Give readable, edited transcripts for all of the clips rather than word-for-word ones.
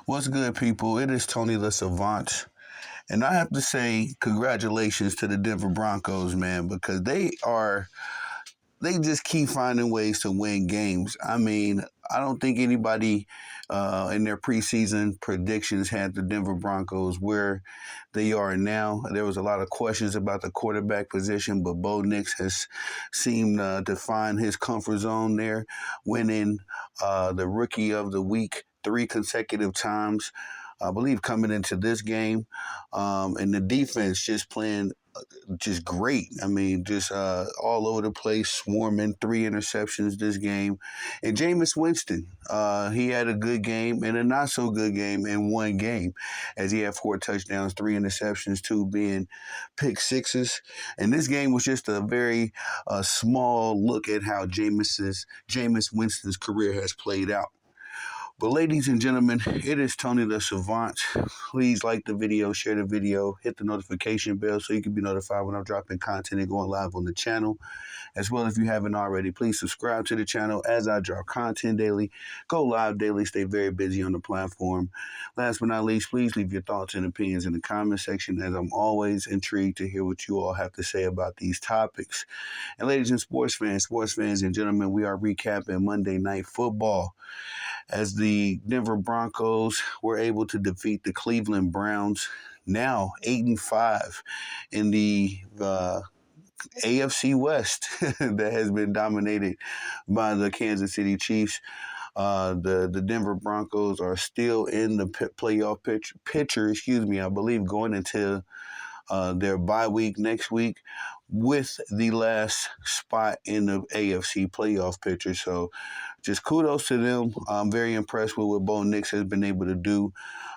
What's good, people? It is Tony the Savant. And I have to say, congratulations to the Denver Broncos, man, because they just keep finding ways to win games. I mean, I don't think anybody in their preseason predictions had the Denver Broncos where they are now. There was a lot of questions about the quarterback position, but Bo Nix has seemed to find his comfort zone there, winning the Rookie of the Week three consecutive times. I believe coming into this game, and the defense just playing just great. I mean, just all over the place, swarming, three interceptions this game. And Jameis Winston, he had a good game and a not so good game in one game, as he had four touchdowns, three interceptions, two being pick sixes. And this game was just a very small look at how Jameis Winston's career has played out. But ladies and gentlemen, it is Tony the Savant. Please like the video, share the video, hit the notification bell so you can be notified when I'm dropping content and going live on the channel. As well, if you haven't already, please subscribe to the channel as I drop content daily, go live daily, stay very busy on the platform. Last but not least, please leave your thoughts and opinions in the comment section, as I'm always intrigued to hear what you all have to say about these topics. And ladies and sports fans and gentlemen, we are recapping Monday Night Football, as the Denver Broncos were able to defeat the Cleveland Browns, now 8-5 in the AFC West that has been dominated by the Kansas City Chiefs. The Denver Broncos are still in the playoff picture. I believe going into their bye week next week, with the last spot in the AFC playoff picture. So just kudos to them. I'm very impressed with what Bo Nix has been able to do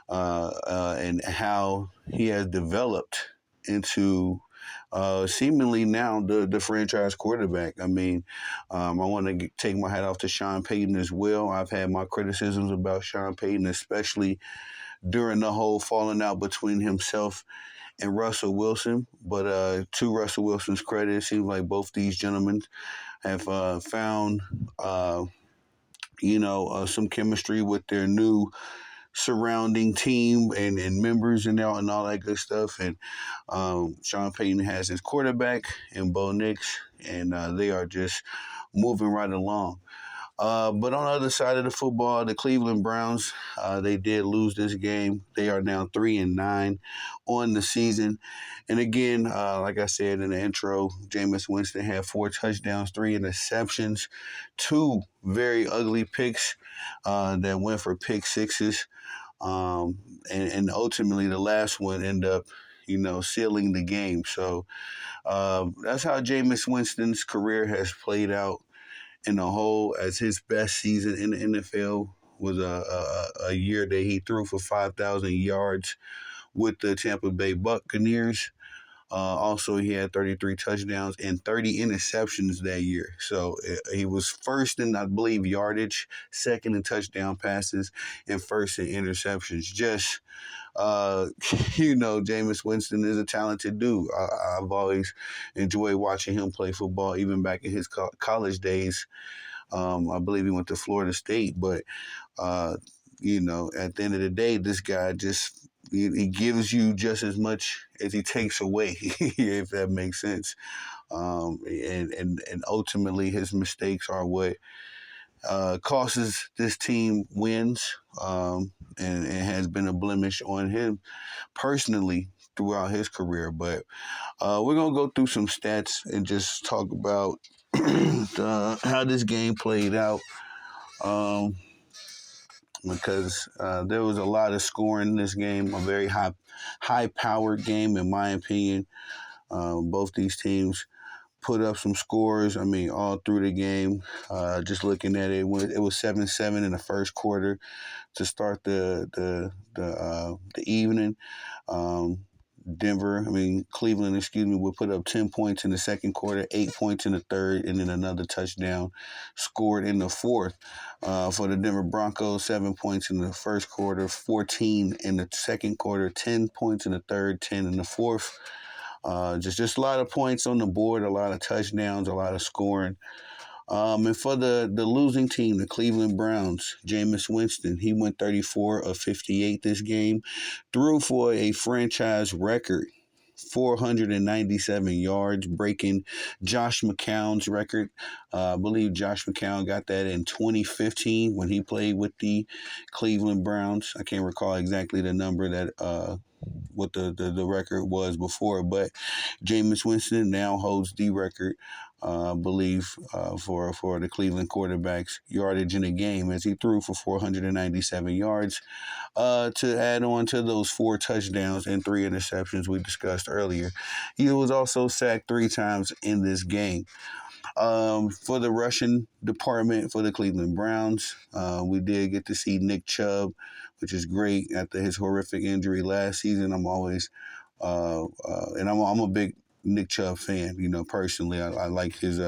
and how he has developed into seemingly now the franchise quarterback. I mean, I want to take my hat off to Sean Payton as well. I've had my criticisms about Sean Payton, especially during the whole falling out between himself and Russell Wilson. But to Russell Wilson's credit, it seems like both these gentlemen have found, some chemistry with their new surrounding team and members and all that good stuff. And Sean Payton has his quarterback and Bo Nix, and they are just moving right along. But on the other side of the football, the Cleveland Browns, they did lose this game. They are now 3-9 on the season. And again, like I said in the intro, Jameis Winston had four touchdowns, three interceptions, two very ugly picks that went for pick sixes. And ultimately, the last one ended up, sealing the game. So that's how Jameis Winston's career has played out in a whole, as his best season in the NFL was a year that he threw for 5,000 yards with the Tampa Bay Buccaneers. Also, he had 33 touchdowns and 30 interceptions that year. So he was first in, I believe, yardage, second in touchdown passes, and first in interceptions. Just, Jameis Winston is a talented dude. I've always enjoyed watching him play football, even back in his college days. I believe he went to Florida State, but at the end of the day, this guy just he gives you just as much as he takes away, if that makes sense. And ultimately, his mistakes are what causes this team wins, and has been a blemish on him personally throughout his career. But we're gonna go through some stats and just talk about how this game played out. Because there was a lot of scoring in this game, a very high-powered game, in my opinion. Both these teams put up some scores. I mean, all through the game. Just looking at it, it was 7-7 in the first quarter to start the evening. Cleveland, would put up 10 points in the second quarter, 8 points in the third, and then another touchdown scored in the fourth. For the Denver Broncos, 7 points in the first quarter, 14 in the second quarter, 10 points in the third, 10 in the fourth. Just a lot of points on the board, a lot of touchdowns, a lot of scoring. And for the losing team, the Cleveland Browns, Jameis Winston, he went 34 of 58 this game, threw for a franchise record 497 yards, breaking Josh McCown's record. I believe Josh McCown got that in 2015 when he played with the Cleveland Browns. I can't recall exactly the number that what the record was before, but Jameis Winston now holds the record, I believe, for the Cleveland quarterbacks yardage in a game as he threw for 497 yards. To add on to those four touchdowns and three interceptions we discussed earlier, he was also sacked three times in this game. For the rushing department for the Cleveland Browns, we did get to see Nick Chubb, which is great after his horrific injury last season. I'm a big Nick Chubb fan. You know, personally, I like his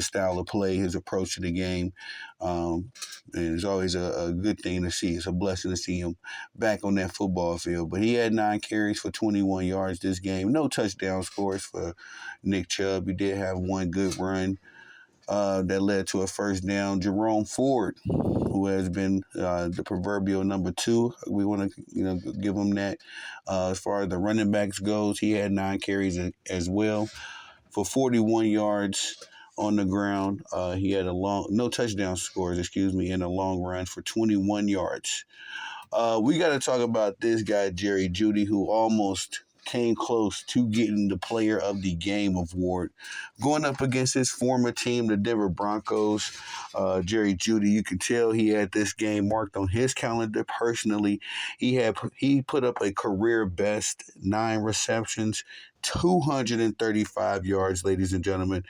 style of play, his approach to the game, and it's always a good thing to see. It's a blessing to see him back on that football field. But he had 9 carries for 21 yards this game. No touchdown scores for Nick Chubb. He did have one good run that led to a first down. Jerome Ford, who has been the proverbial number two, we want to give him that. As far as the running backs goes, he had 9 carries as well for 41 yards on the ground. He had no touchdown scores, and a long run for 21 yards. We got to talk about this guy, Jerry Jeudy, who almost came close to getting the Player of the Game award, going up against his former team, the Denver Broncos. Jerry Jeudy, you can tell he had this game marked on his calendar personally. He put up a career best 9 receptions, 235 yards, ladies and gentlemen,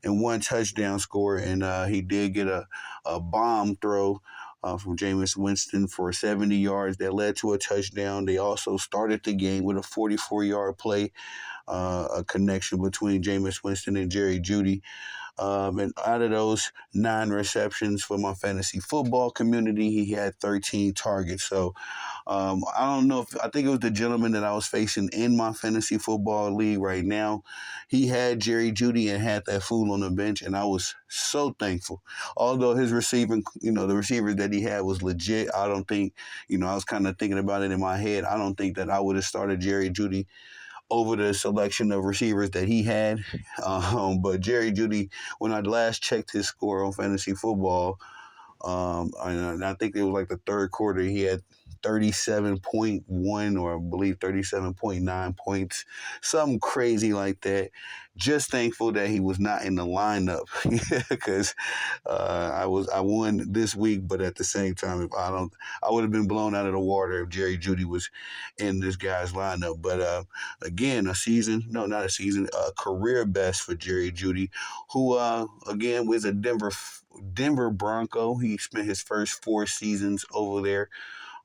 and one touchdown score. And he did get a bomb throw from Jameis Winston for 70 yards that led to a touchdown. They also started the game with a 44-yard play, a connection between Jameis Winston and Jerry Jeudy. And out of those 9 receptions for my fantasy football community, he had 13 targets. So I don't know I think it was the gentleman that I was facing in my fantasy football league right now. He had Jerry Jeudy and had that fool on the bench, and I was so thankful. Although his receiving, the receivers that he had was legit, I don't think, I was kind of thinking about it in my head. I don't think that I would have started Jerry Jeudy over the selection of receivers that he had. But Jerry Jeudy, when I last checked his score on fantasy football, and I think it was like the third quarter, he had 37.1 or I believe 37.9 points, something crazy like that. Just thankful that he was not in the lineup because I won this week, but at the same time, I would have been blown out of the water if Jerry Jeudy was in this guy's lineup. But again, not a season, a career best for Jerry Jeudy, who again was a Denver Bronco. He spent his first 4 seasons over there.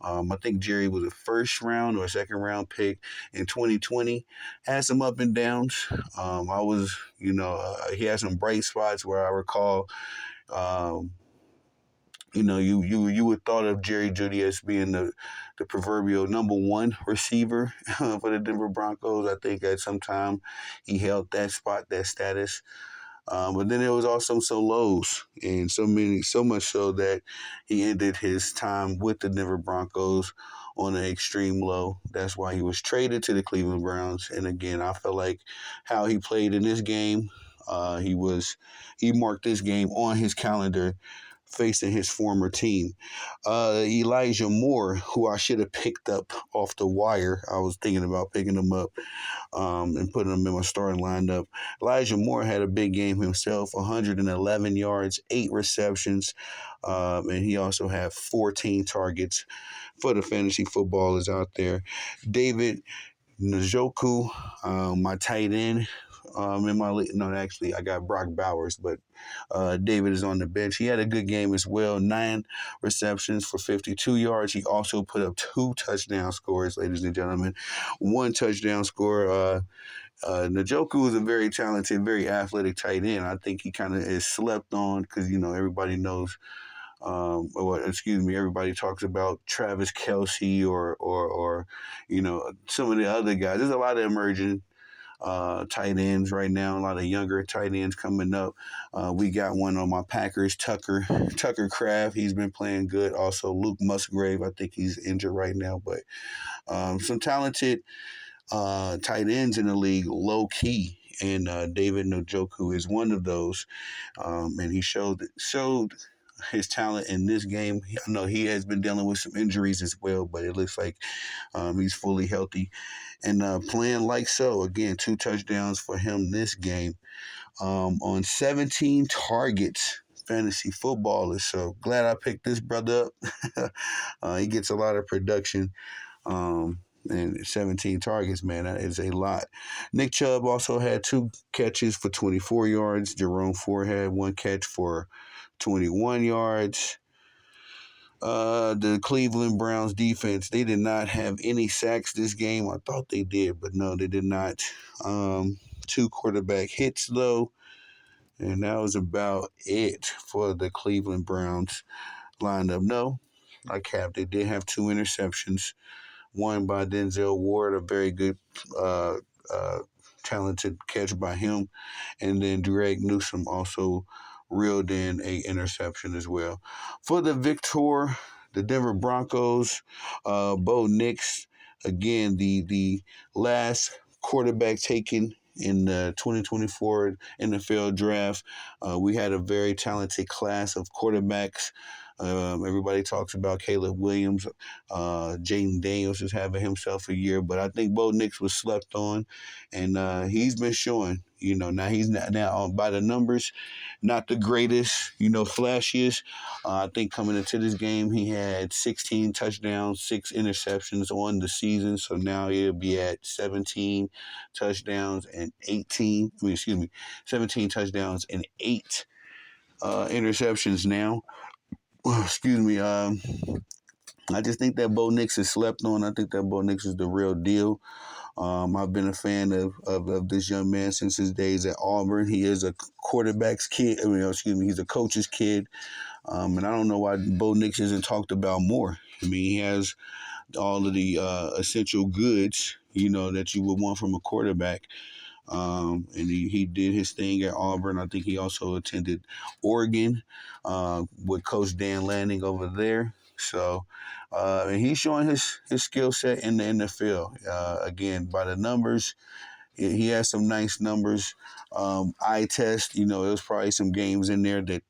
I think Jerry was a first round or a second round pick in 2020. Had some up and downs. He had some bright spots where I recall. You would thought of Jerry Jeudy as being the proverbial number one receiver for the Denver Broncos. I think at some time he held that spot, that status. But then there was also some lows, and so much so that he ended his time with the Denver Broncos on an extreme low. That's why he was traded to the Cleveland Browns. And again, I felt like how he played in this game, he marked this game on his calendar facing his former team. Elijah Moore, who I should have picked up off the wire. I was thinking about picking him up and putting him in my starting lineup. Elijah Moore had a big game himself, 111 yards, 8 receptions, and he also had 14 targets for the fantasy footballers out there. David Njoku, my tight end. In my league, no, actually, I got Brock Bowers, but David is on the bench. He had a good game as well. 9 receptions for 52 yards. He also put up 2 touchdown scores, ladies and gentlemen. 1 touchdown score. Njoku is a very talented, very athletic tight end. I think he kind of is slept on because, everybody knows. Everybody talks about Travis Kelce or some of the other guys. There's a lot of emerging tight ends right now. A lot of younger tight ends coming up. We got one on my Packers, Tucker Craft. He's been playing good. Also, Luke Musgrave. I think he's injured right now, but some talented tight ends in the league, low key. And David Njoku is one of those, and he showed his talent in this game. I know he has been dealing with some injuries as well, but it looks like he's fully healthy and playing like so. Again, 2 touchdowns for him this game on 17 targets. Fantasy footballers. So glad I picked this brother up. He gets a lot of production. And 17 targets, man, that is a lot. Nick Chubb also had 2 catches for 24 yards. Jerome Ford had 1 catch for 21 yards. The Cleveland Browns defense, they did not have any sacks this game. I thought they did, but no, they did not. 2 quarterback hits, though. And that was about it for the Cleveland Browns lineup. No, I capped. They did have 2 interceptions. One by Denzel Ward, a very good, uh, uh, talented catch by him. And then Greg Newsome also reeled in a interception as well. For the victor, the Denver Broncos, Bo Nix, again, the last quarterback taken in the 2024 NFL draft. We had a very talented class of quarterbacks. Everybody talks about Caleb Williams. Jaden Daniels is having himself a year, but I think Bo Nix was slept on, and he's been showing. Now he's not now by the numbers, not the greatest, flashiest. I think coming into this game, he had 16 touchdowns, 6 interceptions on the season. So now he'll be at 17 touchdowns and 18. 17 touchdowns and 8 interceptions now. Excuse me. I just think that Bo Nix is slept on. I think that Bo Nix is the real deal. I've been a fan of this young man since his days at Auburn. He is a quarterback's kid. He's a coach's kid. And I don't know why Bo Nix isn't talked about more. I mean, he has all of the essential goods, that you would want from a quarterback. And he did his thing at Auburn. I think he also attended Oregon with Coach Dan Lanning over there. So, and he's showing his skill set in the NFL. Again, by the numbers, he has some nice numbers. Eye test, it was probably some games in there that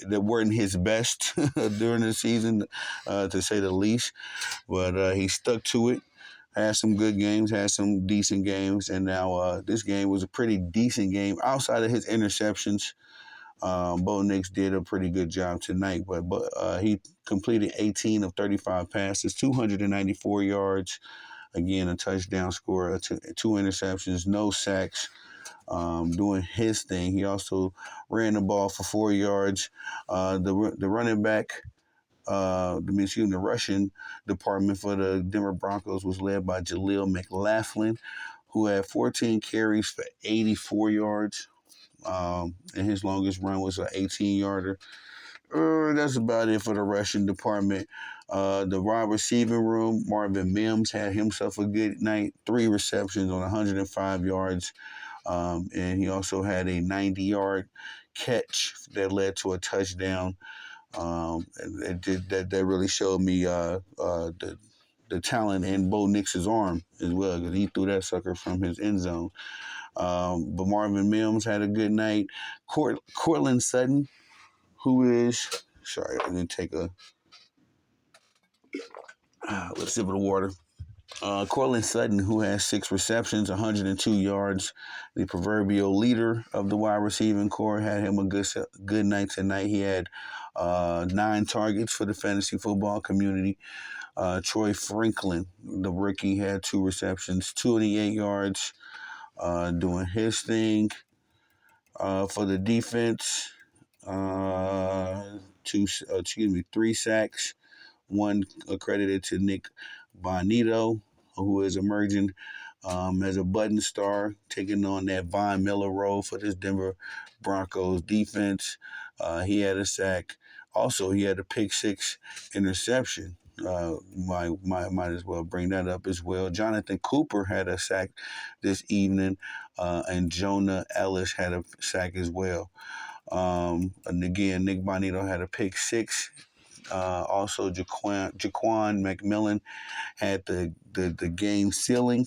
that weren't his best during the season, to say the least. But he stuck to it. Had some good games, had some decent games, and now this game was a pretty decent game outside of his interceptions. Bo Nix did a pretty good job tonight, but he completed 18 of 35 passes, 294 yards. Again, a touchdown score, 2 interceptions, no sacks. Doing his thing. He also ran the ball for 4 yards. The running back, the rushing department for the Denver Broncos was led by Jaleel McLaughlin, who had 14 carries for 84 yards. And his longest run was an 18-yarder. That's about it for the rushing department. The wide receiving room, Marvin Mims had himself a good night. 3 receptions on 105 yards. And he also had a 90-yard catch that led to a touchdown. That really showed me the talent in Bo Nix's arm as well, because he threw that sucker from his end zone. But Marvin Mims had a good night. Cortland Sutton, who is sorry, I didn't take a let's sip of the water. Cortland Sutton, who has 6 receptions, 102 yards, the proverbial leader of the wide receiving corps, had him a good night tonight. He had 9 targets for the fantasy football community. Troy Franklin, the rookie, had 2 receptions, 28 yards, doing his thing. For the defense, 3 sacks, 1 accredited to Nick Bonito, who is emerging as a button star, taking on that Von Miller role for this Denver Broncos defense. He had a sack. Also, he had a pick 6 interception. Might as well bring that up as well. Jonathan Cooper had a sack this evening, and Jonah Ellis had a sack as well. And again, Nick Bonito had a pick six. Also, Jaquan McMillan had the game sealing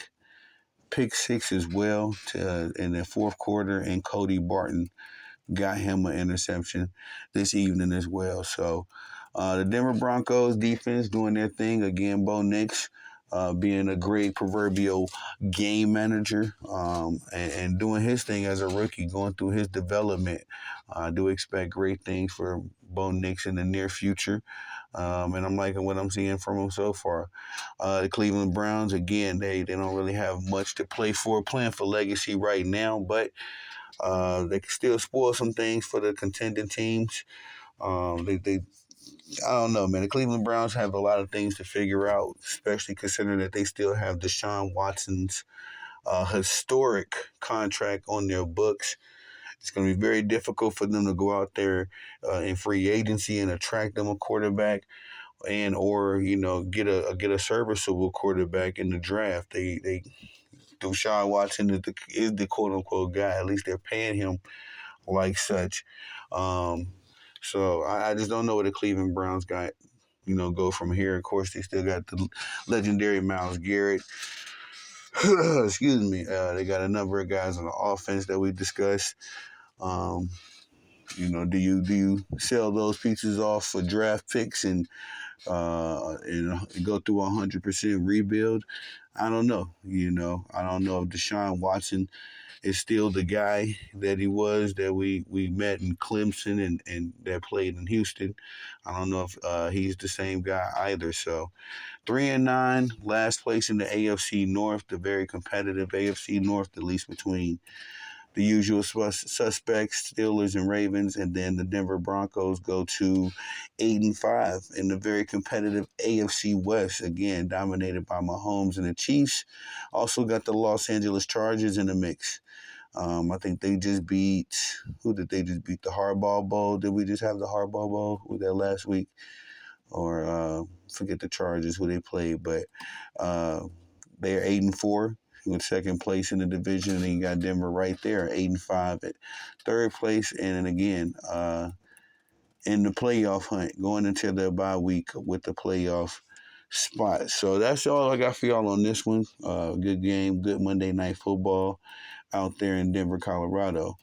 pick six as well in the fourth quarter, and Cody Barton got him an interception this evening as well. So the Denver Broncos defense doing their thing again. Bo Nix being a great proverbial game manager and doing his thing as a rookie, going through his development. I do expect great things for Bo Nix in the near future. And I'm liking what I'm seeing from him so far. The Cleveland Browns, again, they don't really have much to play for, playing for legacy right now, but they can still spoil some things for the contending teams. They I don't know, man. The Cleveland Browns have a lot of things to figure out, especially considering that they still have Deshaun Watson's historic contract on their books. It's going to be very difficult for them to go out there in free agency and attract them a quarterback and or get a serviceable quarterback in the draft. They Deshaun Watson is the quote unquote guy. At least they're paying him like such. Um, so I just don't know where the Cleveland Browns got, go from here. Of course, they still got the legendary Myles Garrett. Excuse me. They got a number of guys on the offense that we discussed. Um, do you sell those pieces off for draft picks and go through 100% rebuild? I don't know. I don't know if Deshaun Watson is still the guy that he was that we met in Clemson and that played in Houston. I don't know if he's the same guy either. So 3-9, last place in the AFC North, the very competitive AFC North, at least between the usual suspects, Steelers and Ravens, and then the Denver Broncos go to 8-5 in the very competitive AFC West, again dominated by Mahomes and the Chiefs. Also got the Los Angeles Chargers in the mix. I think they just beat, who did they just beat? The Hardball Bowl. Did we just have the Hardball Bowl with that last week? Or forget the Chargers who they played, but they're 8-4 with second place in the division, and then you got Denver right there, 8-5 at third place, and then again in the playoff hunt, going into the bye week with the playoff spot. So that's all I got for y'all on this one. Good game, good Monday Night Football out there in Denver, Colorado.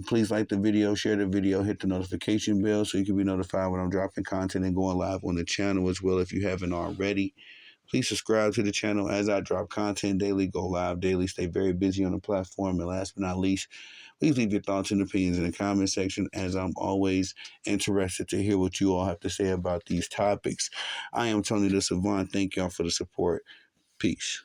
Please like the video, share the video, hit the notification bell so you can be notified when I'm dropping content and going live on the channel as well if you haven't already. Please subscribe to the channel as I drop content daily, go live daily, stay very busy on the platform. And last but not least, please leave your thoughts and opinions in the comment section as I'm always interested to hear what you all have to say about these topics. I am Tony the Savant. Thank y'all for the support. Peace.